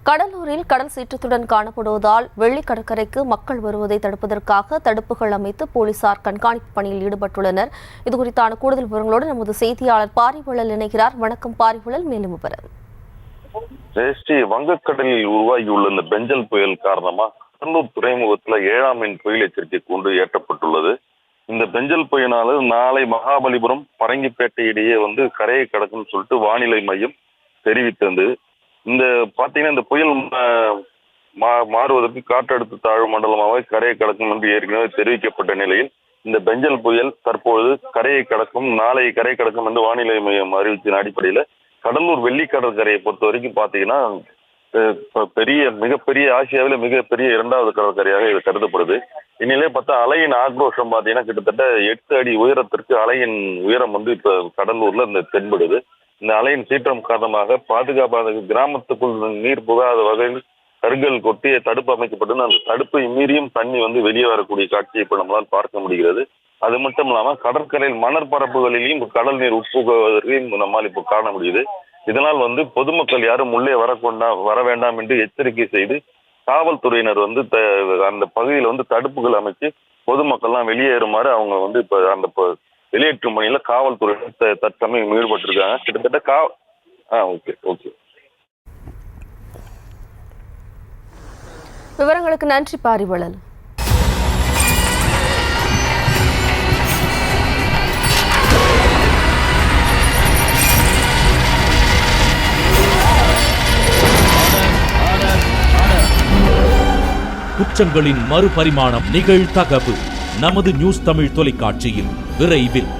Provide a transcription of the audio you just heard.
கடலூரில் கடல் சீற்றத்துடன் காணப்படுவதால் வெள்ளி கடற்கரைக்கு மக்கள் வருவதை தடுப்பதற்காக தடுப்புகள் அமைத்து போலீசார் கண்காணிப்பு பணியில் ஈடுபட்டுள்ளனர். இதுகுறித்தான கூடுதல் விவரங்களோடு நமது செய்தியாளர் பாரிவளல் இணைகிறார். வணக்கம் பாரிவளல், மேலும் விவரம். வங்கக்கடலில் உருவாகியுள்ள இந்த பெஞ்சல் புயல் காரணமா கடலூர் துறைமுகத்துல 7ஆம் எண் புயல் எச்சரிக்கை கூண்டு ஏற்றப்பட்டுள்ளது. இந்த பெஞ்சல் புயலால நாளை மகாபலிபுரம் பரங்கிப்பேட்டை இடையே கரையை கடக்கும்னு சொல்லிட்டு வானிலை மையம் தெரிவித்தது. இந்த பாத்தீங்கன்னா இந்த புயல் மாறுவதற்கு காற்றழுத்த தாழ்வு மண்டலமாக கரையை கடக்கும் என்று ஏற்கனவே தெரிவிக்கப்பட்ட நிலையில் இந்த பெஞ்சல் புயல் தற்பொழுது கரையை கடக்கும், நாளை கரை கடக்கும் என்று வானிலை மையம் அறிவித்தின் அடிப்படையில கடலூர் வெள்ளி கடற்கரையை பொறுத்த வரைக்கும் பாத்தீங்கன்னா மிகப்பெரிய ஆசியாவில மிகப்பெரிய 2வது கடற்கரையாக இது கருதப்படுது. இந்நிலையே பார்த்தா அலையின் ஆக்ரோஷம் பாத்தீங்கன்னா கிட்டத்தட்ட 8 அடி உயரத்திற்கு அலையின் உயரம் இப்ப கடலூர்ல இந்த தென்படுது. இந்த அலையின் சீற்றம் காரணமாக பாதுகாப்பாக கிராமத்துக்குள் நீர் புகாத வகையில் கருங்கல் கொட்டி தடுப்பு அமைக்கப்பட்டு அந்த தடுப்பை மீறியும் தண்ணி வெளியே வரக்கூடிய காட்சியை இப்ப நம்மளால் பார்க்க முடிகிறது. அது மட்டும் இல்லாம கடற்கரையில் மணற்பரப்புகளிலும் கடல் நீர் உட்புகுவதற்கையும் நம்மால் இப்போ காண முடியுது. இதனால் பொதுமக்கள் யாரும் உள்ளே வர வேண்டாம் என்று எச்சரிக்கை செய்து காவல்துறையினர் அந்த பகுதியில் தடுப்புகள் அமைச்சு பொதுமக்கள்லாம் வெளியேறுமாறு அவங்க இப்ப அந்த வெளியேற்றும் பணியில காவல்துறையினர் தற்சமயம் ஈடுபட்டிருக்காங்க. கிட்டத்தட்ட ஓகே. விவரங்களுக்கு நன்றி பாரிவளல். குற்றங்களின் மறுபரிமாணம் நிகழ்தகவு நமது நியூஸ் தமிழ் தொலைக்காட்சியில் விரைவில்.